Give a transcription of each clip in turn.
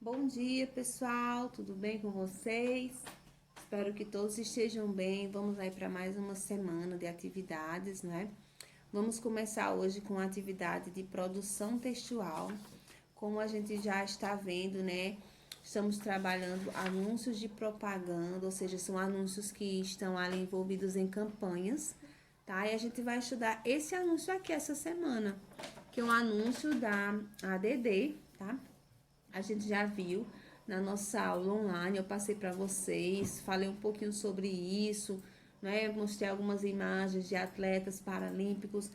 Bom dia, pessoal, tudo bem com vocês? Espero que todos estejam bem. Vamos aí para mais uma semana de atividades, né? Vamos começar hoje com a atividade de produção textual. Como a gente já está vendo, né? Estamos trabalhando anúncios de propaganda, ou seja, são anúncios que estão ali envolvidos em campanhas, tá? E a gente vai estudar esse anúncio aqui essa semana, que é um anúncio da ADD, tá? A gente já viu na nossa aula online, eu passei para vocês, falei um pouquinho sobre isso, né? Mostrei algumas imagens de atletas paralímpicos.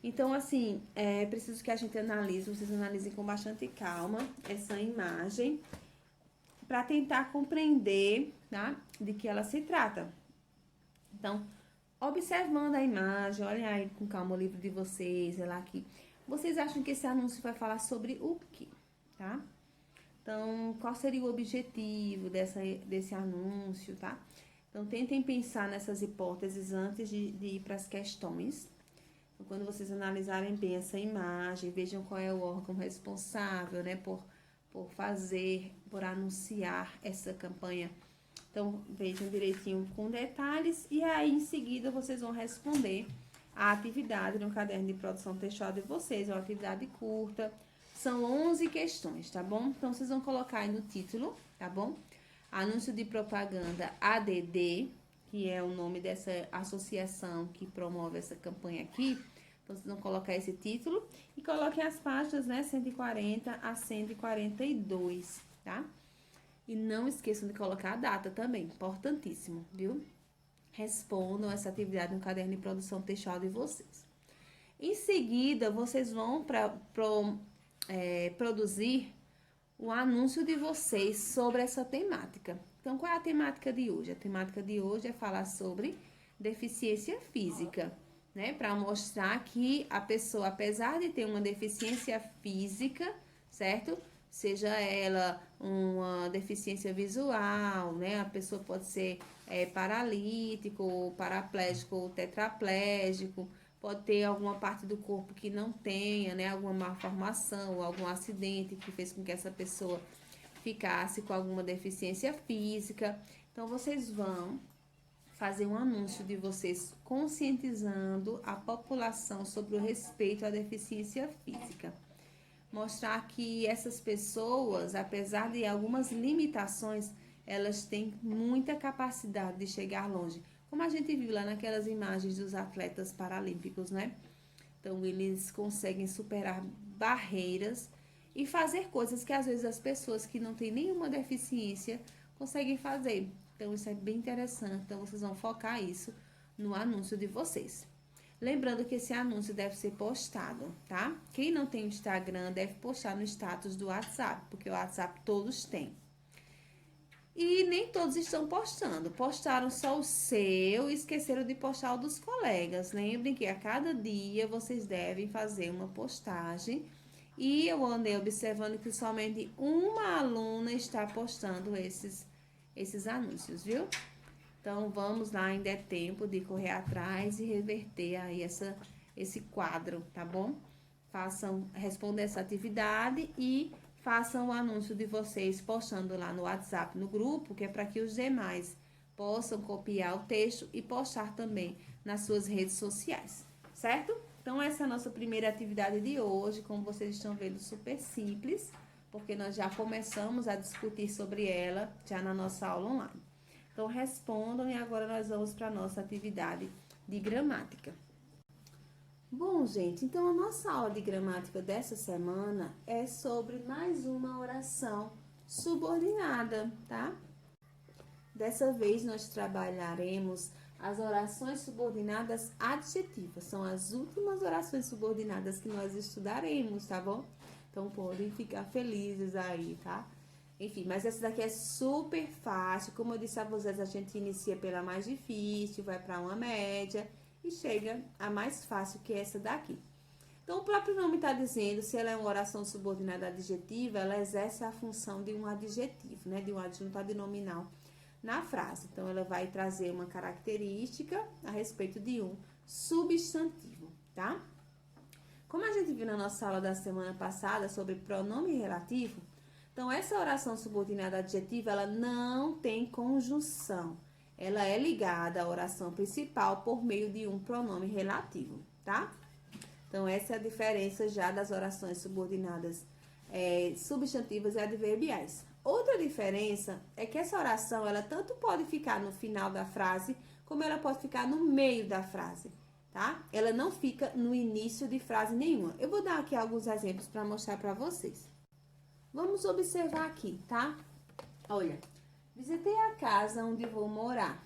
Então, assim, é preciso que a gente analise, vocês analisem com bastante calma essa imagem para tentar compreender, tá? De que ela se trata. Então, observando a imagem, olhem aí com calma o livro de vocês, é lá aqui. Vocês acham que esse anúncio vai falar sobre o quê, tá? Então, qual seria o objetivo desse anúncio, tá? Então, tentem pensar nessas hipóteses antes de ir para as questões. Então, quando vocês analisarem bem essa imagem, vejam qual é o órgão responsável, né, por anunciar essa campanha. Então, vejam direitinho com detalhes e aí, em seguida, vocês vão responder a atividade no caderno de produção textual de vocês. É uma atividade curta, são 11 questões, tá bom? Então, vocês vão colocar aí no título, tá bom? Anúncio de propaganda ADD, que é o nome dessa associação que promove essa campanha aqui. Então, vocês vão colocar esse título e coloquem as páginas, né, 140 a 142, tá? E não esqueçam de colocar a data também, importantíssimo, viu? Respondam essa atividade no caderno de produção textual de vocês. Em seguida, vocês vão produzir o anúncio de vocês sobre essa temática. Então, qual é a temática de hoje? A temática de hoje é falar sobre deficiência física, né? Para mostrar que a pessoa, apesar de ter uma deficiência física, certo? Seja ela uma deficiência visual, né? A pessoa pode ser paralítico, paraplégico ou tetraplégico, pode ter alguma parte do corpo que não tenha, né? Alguma malformação ou algum acidente que fez com que essa pessoa ficasse com alguma deficiência física. Então, vocês vão fazer um anúncio de vocês conscientizando a população sobre o respeito à deficiência física. Mostrar que essas pessoas, apesar de algumas limitações, elas têm muita capacidade de chegar longe. Como a gente viu lá naquelas imagens dos atletas paralímpicos, né? Então, eles conseguem superar barreiras e fazer coisas que às vezes as pessoas que não têm nenhuma deficiência conseguem fazer. Então, isso é bem interessante. Então, vocês vão focar isso no anúncio de vocês. Lembrando que esse anúncio deve ser postado, tá? Quem não tem Instagram deve postar no status do WhatsApp, porque o WhatsApp todos têm. E nem todos estão postando. Postaram só o seu e esqueceram de postar o dos colegas. Lembrem que a cada dia vocês devem fazer uma postagem. E eu andei observando que somente uma aluna está postando esses anúncios, viu? Então, vamos lá, ainda é tempo de correr atrás e reverter aí esse quadro, tá bom? Respondam essa atividade e façam o anúncio de vocês postando lá no WhatsApp, no grupo, que é para que os demais possam copiar o texto e postar também nas suas redes sociais, certo? Então, essa é a nossa primeira atividade de hoje, como vocês estão vendo, super simples, porque nós já começamos a discutir sobre ela já na nossa aula online. Então, respondam e agora nós vamos para a nossa atividade de gramática. Bom, gente, então a nossa aula de gramática dessa semana é sobre mais uma oração subordinada, tá? Dessa vez nós trabalharemos as orações subordinadas adjetivas. São as últimas orações subordinadas que nós estudaremos, tá bom? Então, podem ficar felizes aí, tá? Enfim, mas essa daqui é super fácil. Como eu disse a vocês, a gente inicia pela mais difícil, vai para uma média e chega a mais fácil, que é essa daqui. Então, o próprio nome está dizendo, se ela é uma oração subordinada adjetiva, ela exerce a função de um adjetivo, né? De um adjunto adnominal na frase. Então, ela vai trazer uma característica a respeito de um substantivo, tá? Como a gente viu na nossa aula da semana passada sobre pronome relativo, Então, essa oração subordinada adjetiva, ela não tem conjunção. Ela é ligada à oração principal por meio de um pronome relativo, tá? Então, essa é a diferença já das orações subordinadas substantivas e adverbiais. Outra diferença é que essa oração, ela tanto pode ficar no final da frase, como ela pode ficar no meio da frase, tá? Ela não fica no início de frase nenhuma. Eu vou dar aqui alguns exemplos para mostrar para vocês. Vamos observar aqui, tá? Olha, visitei a casa onde vou morar.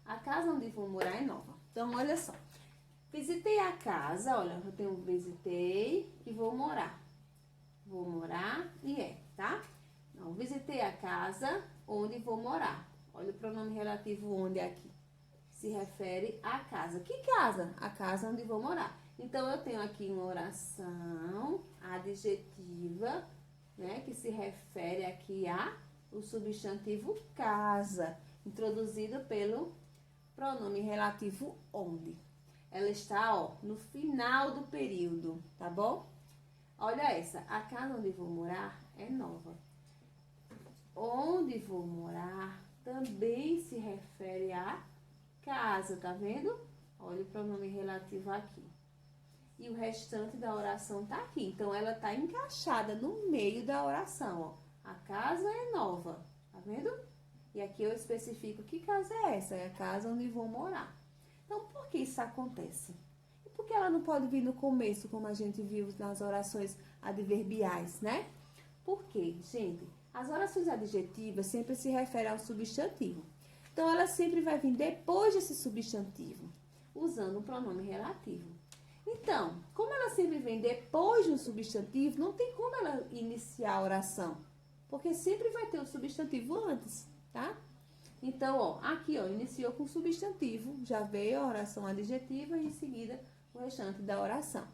A casa onde vou morar é nova. Então, olha só. Visitei a casa, olha, eu tenho visitei e vou morar. Vou morar e tá? Então, visitei a casa onde vou morar. Olha o pronome relativo onde aqui. Se refere à casa. Que casa? A casa onde vou morar. Então, eu tenho aqui uma oração adjetiva, né, que se refere aqui o substantivo casa, introduzido pelo pronome relativo onde. Ela está, ó, no final do período, tá bom? Olha essa, a casa onde vou morar é nova. Onde vou morar também se refere à casa, tá vendo? Olha o pronome relativo aqui. E o restante da oração tá aqui. Então, ela tá encaixada no meio da oração, ó. A casa é nova, tá vendo? E aqui eu especifico que casa é essa. É a casa onde vou morar. Então, por que isso acontece? E por que ela não pode vir no começo, como a gente viu nas orações adverbiais, né? Porque, gente, as orações adjetivas sempre se referem ao substantivo. Então, ela sempre vai vir depois desse substantivo, usando o pronome relativo. Então, como ela sempre vem depois de um substantivo, não tem como ela iniciar a oração, porque sempre vai ter o substantivo antes, tá? Então, ó, aqui, ó, iniciou com substantivo, já veio a oração adjetiva e em seguida o restante da oração.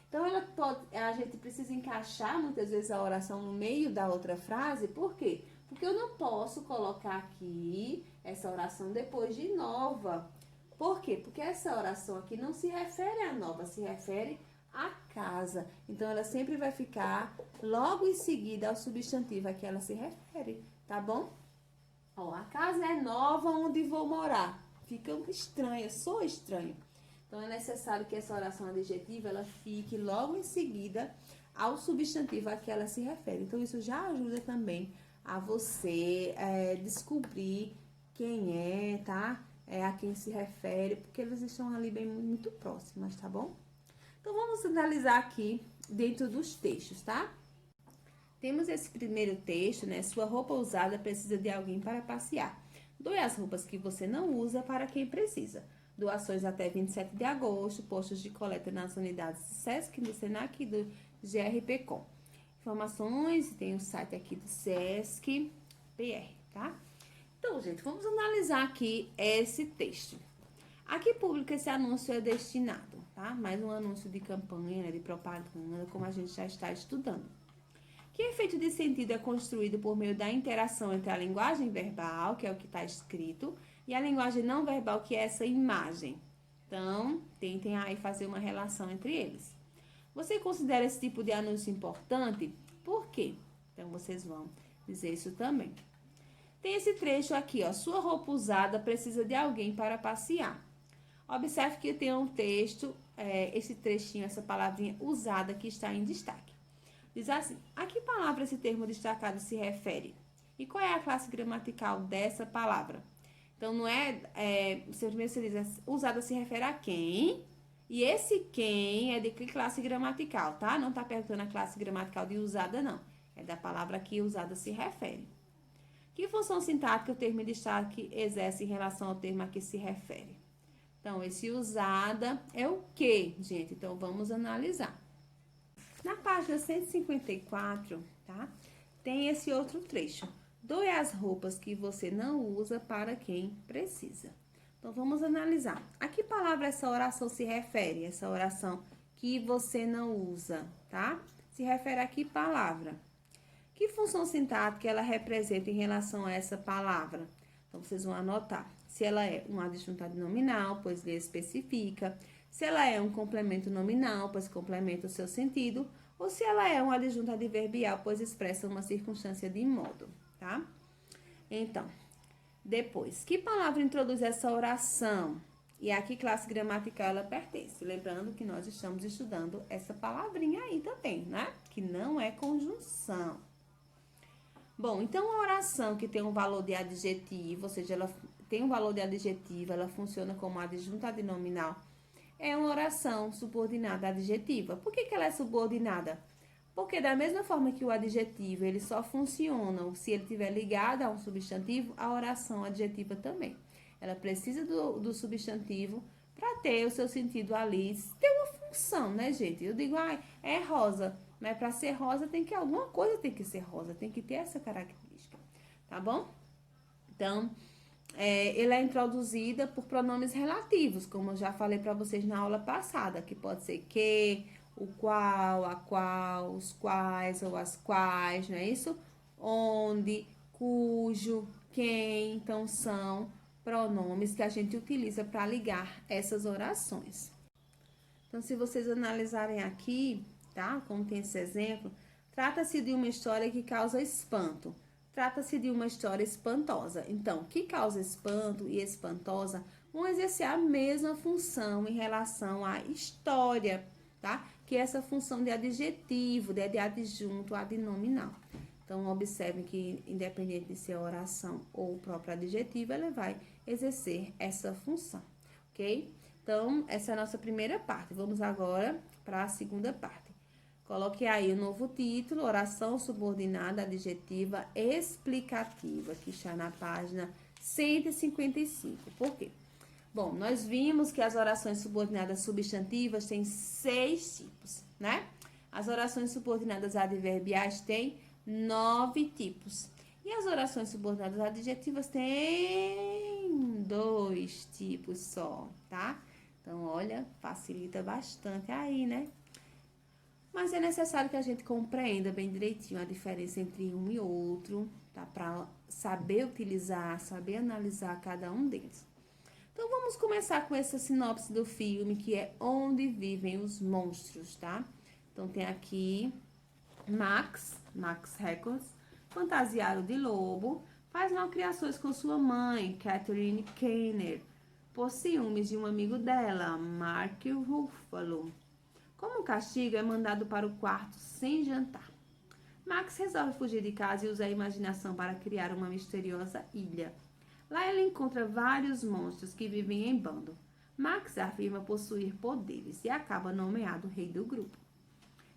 Então, a gente precisa encaixar muitas vezes a oração no meio da outra frase, por quê? Porque eu não posso colocar aqui essa oração depois de nova. Por quê? Porque essa oração aqui não se refere à nova, se refere à casa. Então, ela sempre vai ficar logo em seguida ao substantivo a que ela se refere, tá bom? Ó, a casa é nova onde vou morar. Fica estranho, soa estranho. Então, é necessário que essa oração adjetiva, ela fique logo em seguida ao substantivo a que ela se refere. Então, isso já ajuda também a você descobrir quem é, tá? A quem se refere, porque eles estão ali bem muito próximas, tá bom? Então, vamos analisar aqui dentro dos textos, tá? Temos esse primeiro texto, né? Sua roupa usada precisa de alguém para passear. Doe as roupas que você não usa para quem precisa. Doações até 27 de agosto, postos de coleta nas unidades do SESC, do SENAC e do GRPcom. Informações, tem o site aqui do SESC PR, tá? Então, gente, vamos analisar aqui esse texto. A que público esse anúncio é destinado, tá? Mais um anúncio de campanha, de propaganda, como a gente já está estudando. Que efeito de sentido é construído por meio da interação entre a linguagem verbal, que é o que está escrito, e a linguagem não verbal, que é essa imagem. Então, tentem aí fazer uma relação entre eles. Você considera esse tipo de anúncio importante? Por quê? Então, vocês vão dizer isso também. Tem esse trecho aqui, ó. Sua roupa usada precisa de alguém para passear. Observe que tem um texto, esse trechinho, essa palavrinha usada que está em destaque. Diz assim, a que palavra esse termo destacado se refere? E qual é a classe gramatical dessa palavra? Então, não você diz, usada se refere a quem, e esse quem é de que classe gramatical, tá? Não está perguntando a classe gramatical de usada, não. É da palavra que usada se refere. Que função sintática o termo em destaque exerce em relação ao termo a que se refere? Então, esse usada é o que, gente? Então, vamos analisar. Na página 154, tá? Tem esse outro trecho. Doe as roupas que você não usa para quem precisa. Então, vamos analisar. A que palavra essa oração se refere? Essa oração que você não usa, tá? Se refere a que palavra? Que função sintática ela representa em relação a essa palavra? Então, vocês vão anotar. Se ela é um adjuntivo nominal, pois ele especifica. Se ela é um complemento nominal, pois complementa o seu sentido. ou se ela é um adjunto adverbial, pois expressa uma circunstância de modo, tá? Então, depois, que palavra introduz essa oração? E a que classe gramatical ela pertence? Lembrando que nós estamos estudando essa palavrinha aí também, né? Que não é conjunção. Bom, então a oração que tem um valor de adjetivo, ou seja, ela tem um valor de adjetivo, ela funciona como adjunto adnominal, é uma oração subordinada adjetiva. Por que ela é subordinada? Porque da mesma forma que o adjetivo, ele só funciona se ele estiver ligado a um substantivo, a oração adjetiva também. Ela precisa do substantivo para ter o seu sentido ali, ter uma função, né, gente? Eu digo, é rosa, mas para ser rosa alguma coisa tem que ser rosa, tem que ter essa característica, tá bom? Então, ela é introduzida por pronomes relativos, como eu já falei para vocês na aula passada, que pode ser que, o qual, a qual, os quais ou as quais, não é isso? Onde, cujo, quem, então são pronomes que a gente utiliza para ligar essas orações. Então, se vocês analisarem aqui, tá? Como tem esse exemplo, trata-se de uma história que causa espanto. Trata-se de uma história espantosa. Então, que causa espanto e espantosa vão exercer a mesma função em relação à história, tá? Que é essa função de adjetivo, de adjunto adnominal. Então, observem que, independente de ser oração ou o próprio adjetivo, ela vai exercer essa função, ok? Então, essa é a nossa primeira parte. Vamos agora para a segunda parte. Coloque aí o novo título, oração subordinada adjetiva explicativa, que está na página 155. Por quê? Bom, nós vimos que as orações subordinadas substantivas têm 6 tipos, né? As orações subordinadas adverbiais têm 9 tipos. E as orações subordinadas adjetivas têm 2 tipos só, tá? Então, olha, facilita bastante aí, né? Mas é necessário que a gente compreenda bem direitinho a diferença entre um e outro, tá? Para saber utilizar, saber analisar cada um deles. Então, vamos começar com essa sinopse do filme, que é Onde Vivem os Monstros, tá? Então, tem aqui Max Records, fantasiado de lobo, faz malcriações com sua mãe, Catherine Keener, por ciúmes de um amigo dela, Mark Ruffalo. Como castigo, é mandado para o quarto sem jantar. Max resolve fugir de casa e usa a imaginação para criar uma misteriosa ilha. Lá ele encontra vários monstros que vivem em bando. Max afirma possuir poderes e acaba nomeado rei do grupo.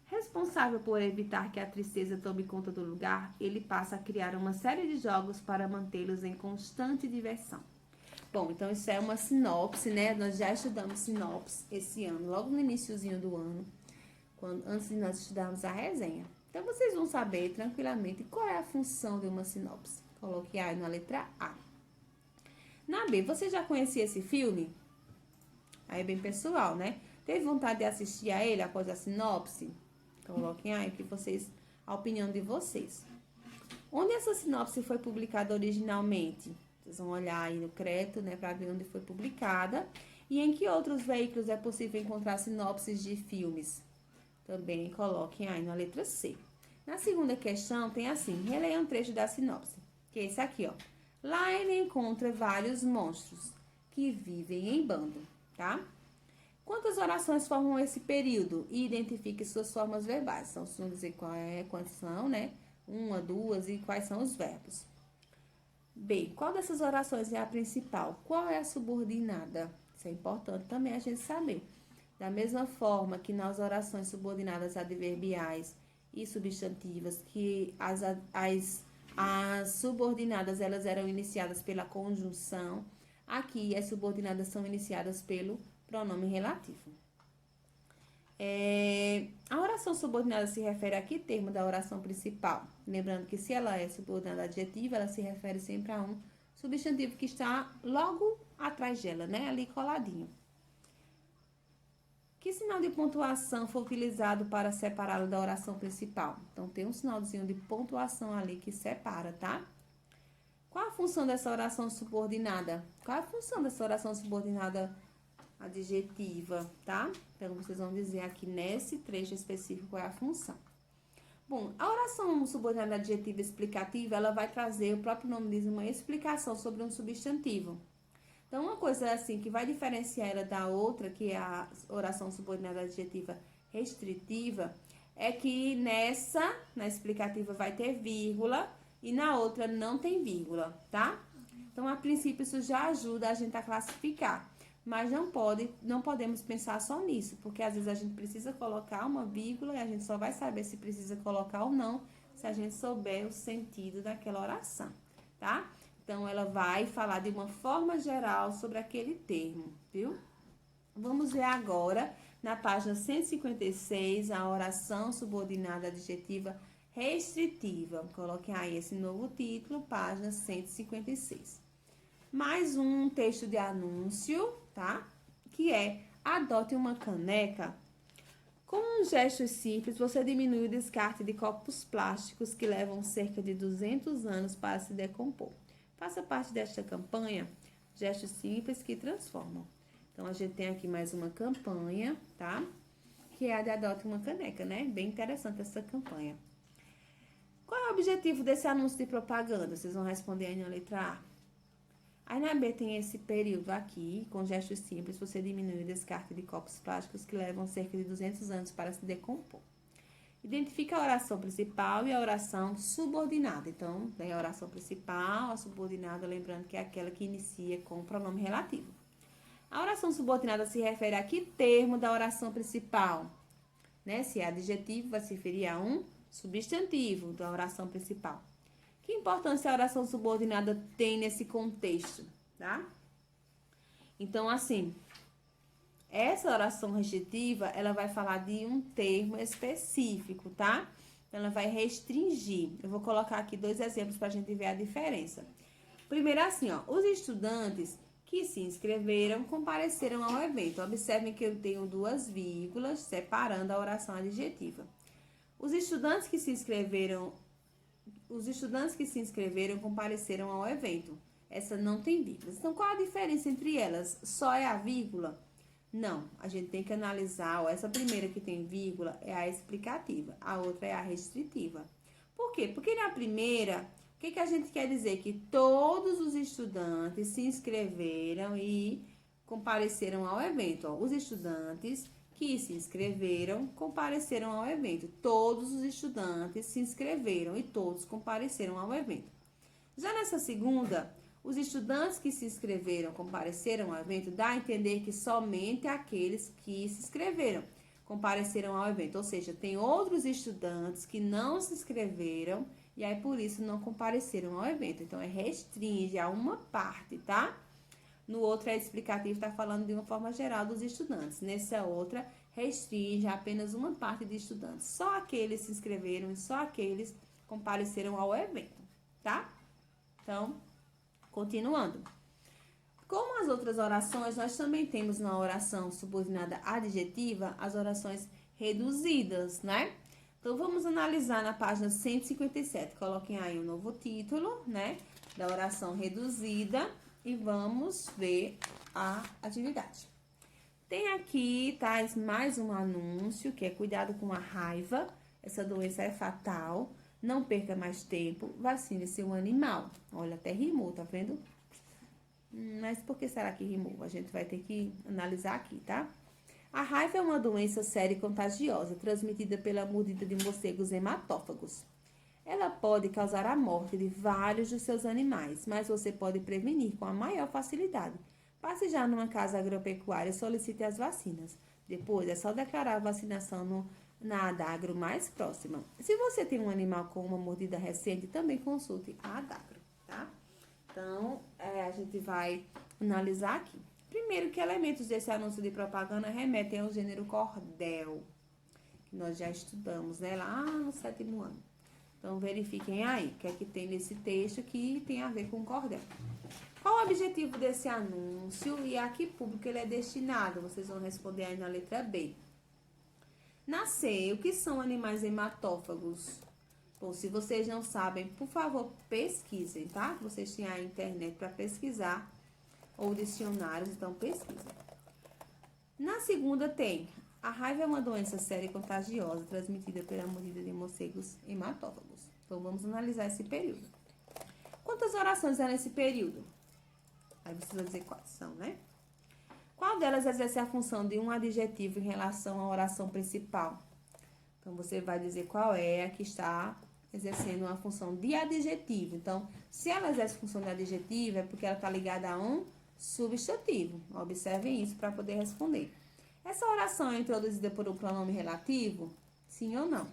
Responsável por evitar que a tristeza tome conta do lugar, ele passa a criar uma série de jogos para mantê-los em constante diversão. Bom, então isso é uma sinopse, né? Nós já estudamos sinopse esse ano, logo no iniciozinho do ano, antes de nós estudarmos a resenha. Então, vocês vão saber tranquilamente qual é a função de uma sinopse. Coloque aí na letra A. Na B, você já conhecia esse filme? Aí é bem pessoal, né? Teve vontade de assistir a ele após a sinopse? Coloquem aí que vocês, a opinião de vocês. Onde essa sinopse foi publicada originalmente? Vocês vão olhar aí no crédito, né, para ver onde foi publicada. E em que outros veículos é possível encontrar sinopses de filmes? Também coloquem aí na letra C. Na segunda questão tem assim, releia um trecho da sinopse, que é esse aqui, ó. Lá ele encontra vários monstros que vivem em bando, tá? Quantas orações formam esse período? E identifique suas formas verbais. Então, se não dizer quantas são, né? 1, 2 e quais são os verbos. B. Qual dessas orações é a principal? Qual é a subordinada? Isso é importante também a gente saber. Da mesma forma que nas orações subordinadas adverbiais e substantivas, que as subordinadas elas eram iniciadas pela conjunção, aqui as subordinadas são iniciadas pelo pronome relativo. A oração subordinada se refere a que termo da oração principal? Lembrando que se ela é subordinada adjetiva, ela se refere sempre a um substantivo que está logo atrás dela, né? Ali coladinho. Que sinal de pontuação foi utilizado para separá-lo da oração principal? Então, tem um sinalzinho de pontuação ali que separa, tá? Qual a função dessa oração subordinada? Qual a função dessa oração subordinada adjetiva, tá? Então, vocês vão dizer aqui nesse trecho específico qual é a função. Bom, a oração subordinada adjetiva explicativa, ela vai trazer, o próprio nome diz, uma explicação sobre um substantivo. Então, uma coisa assim que vai diferenciar ela da outra, que é a oração subordinada adjetiva restritiva, é que na explicativa vai ter vírgula e na outra não tem vírgula, tá? Então, a princípio, isso já ajuda a gente a classificar. Mas não podemos pensar só nisso, porque às vezes a gente precisa colocar uma vírgula e a gente só vai saber se precisa colocar ou não se a gente souber o sentido daquela oração, tá? Então, ela vai falar de uma forma geral sobre aquele termo, viu? Vamos ver agora, na página 156, a oração subordinada adjetiva restritiva. Coloquem aí esse novo título, página 156. Mais um texto de anúncio, tá? Que é: adote uma caneca. Com gestos simples, você diminui o descarte de copos plásticos que levam cerca de 200 anos para se decompor. Faça parte desta campanha, gestos simples que transformam. Então, a gente tem aqui mais uma campanha, tá? Que é a de adote uma caneca, né? Bem interessante essa campanha. Qual é o objetivo desse anúncio de propaganda? Vocês vão responder aí na letra A. Aí na B tem esse período aqui, com gestos simples, você diminui o descarte de copos plásticos que levam cerca de 200 anos para se decompor. Identifica a oração principal e a oração subordinada. Então, tem a oração principal, a subordinada, lembrando que é aquela que inicia com o pronome relativo. A oração subordinada se refere a que termo da oração principal? Né? Se é adjetivo, vai se referir a um substantivo da oração principal. Que importância a oração subordinada tem nesse contexto, tá? Então, assim, essa oração restritiva, ela vai falar de um termo específico, tá? Ela vai restringir. Eu vou colocar aqui 2 exemplos para a gente ver a diferença. Primeiro, assim, ó, os estudantes que se inscreveram compareceram ao evento. Observem que eu tenho 2 vírgulas separando a oração adjetiva. Os estudantes que se inscreveram compareceram ao evento. Essa não tem vírgulas. Então, qual a diferença entre elas? Só é a vírgula? Não, a gente tem que analisar. Ó, essa primeira que tem vírgula é a explicativa, a outra é a restritiva. Por quê? Porque na primeira, o que a gente quer dizer? Que todos os estudantes se inscreveram e compareceram ao evento. Ó, os estudantes que se inscreveram compareceram ao evento. Todos os estudantes se inscreveram e todos compareceram ao evento. Já nessa segunda, os estudantes que se inscreveram compareceram ao evento, dá a entender que somente aqueles que se inscreveram compareceram ao evento. Ou seja, tem outros estudantes que não se inscreveram e aí por isso não compareceram ao evento. Então, restringe a uma parte, tá? No outro, é explicativo, está falando de uma forma geral dos estudantes. Nessa outra, restringe apenas uma parte de estudantes. Só aqueles se inscreveram e só aqueles compareceram ao evento, tá? Então, continuando. Como as outras orações, nós também temos na oração subordinada adjetiva as orações reduzidas, né? Então, vamos analisar na página 157. Coloquem aí o novo título, né? Da oração reduzida. E vamos ver a atividade. Tem aqui, tá, mais um anúncio, que é cuidado com a raiva. Essa doença é fatal. Não perca mais tempo. Vacine seu animal. Olha, até rimou, tá vendo? Mas por que será que rimou? A gente vai ter que analisar aqui, tá? A raiva é uma doença séria e contagiosa, transmitida pela mordida de morcegos hematófagos. Ela pode causar a morte de vários dos seus animais, mas você pode prevenir com a maior facilidade. Passe já numa casa agropecuária e solicite as vacinas. Depois, é só declarar a vacinação na Adagro mais próxima. Se você tem um animal com uma mordida recente, também consulte a Adagro, tá? Então, a gente vai analisar aqui. Primeiro, que elementos desse anúncio de propaganda remetem ao gênero cordel, que nós já estudamos, né, lá no 7º ano. Então, verifiquem aí o que é que tem nesse texto que tem a ver com cordel. Qual o objetivo desse anúncio e a que público ele é destinado? Vocês vão responder aí na letra B. Na C, o que são animais hematófagos? Bom, se vocês não sabem, por favor, pesquisem, tá? Vocês têm a internet para pesquisar ou dicionários, então pesquisem. Na segunda tem: a raiva é uma doença séria e contagiosa transmitida pela mordida de morcegos hematófagos. Então, vamos analisar esse período. Quantas orações há nesse período? Aí você vai dizer quais são, né? Qual delas exerce a função de um adjetivo em relação à oração principal? Então, você vai dizer qual é a que está exercendo uma função de adjetivo. Então, se ela exerce função de adjetivo, é porque ela está ligada a um substantivo. Observem isso para poder responder. Essa oração é introduzida por um pronome relativo? Sim ou não?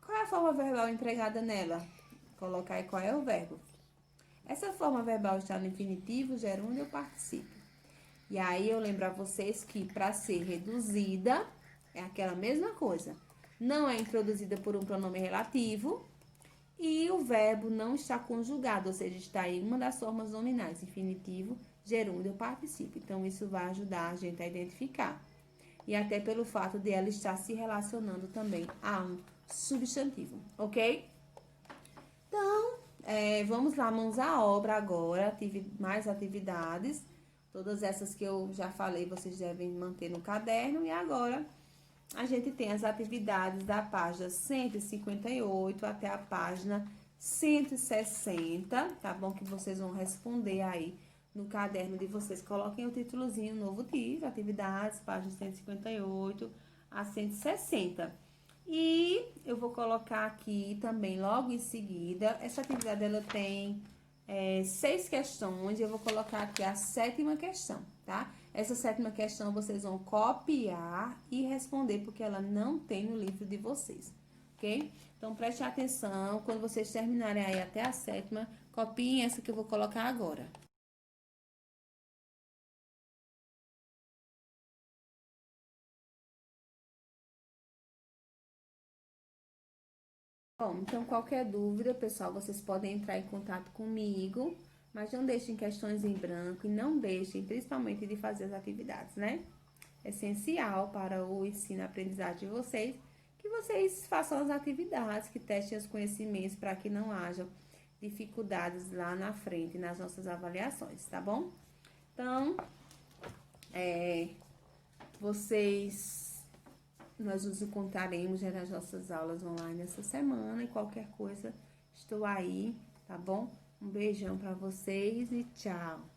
Qual é a forma verbal empregada nela? Colocar aí qual é o verbo. Essa forma verbal está no infinitivo, gerúndio ou particípio. E aí eu lembro a vocês que para ser reduzida é aquela mesma coisa. Não é introduzida por um pronome relativo e o verbo não está conjugado, ou seja, está em uma das formas nominais, infinitivo, gerúndio ou particípio. Então, isso vai ajudar a gente a identificar. E até pelo fato de ela estar se relacionando também a um substantivo, ok? Então, vamos lá, mãos à obra agora, mais atividades. Todas essas que eu já falei, vocês devem manter no caderno. E agora, a gente tem as atividades da página 158 até a página 160, tá bom? Que vocês vão responder aí no caderno de vocês. Coloquem o títulozinho novo dia, atividades, página 158 a 160. E eu vou colocar aqui também, logo em seguida, essa atividade ela tem 6 questões, eu vou colocar aqui a 7ª questão, tá? Essa 7ª questão vocês vão copiar e responder, porque ela não tem no livro de vocês, ok? Então, preste atenção, quando vocês terminarem aí até a 7ª, copiem essa que eu vou colocar agora. Bom, então qualquer dúvida, pessoal, vocês podem entrar em contato comigo, mas não deixem questões em branco e não deixem, principalmente, de fazer as atividades, né? É essencial para o ensino e aprendizagem de vocês, que vocês façam as atividades, que testem os conhecimentos para que não hajam dificuldades lá na frente, nas nossas avaliações, tá bom? Então, nós nos encontraremos nas nossas aulas online essa semana e qualquer coisa, estou aí, tá bom? Um beijão para vocês e tchau!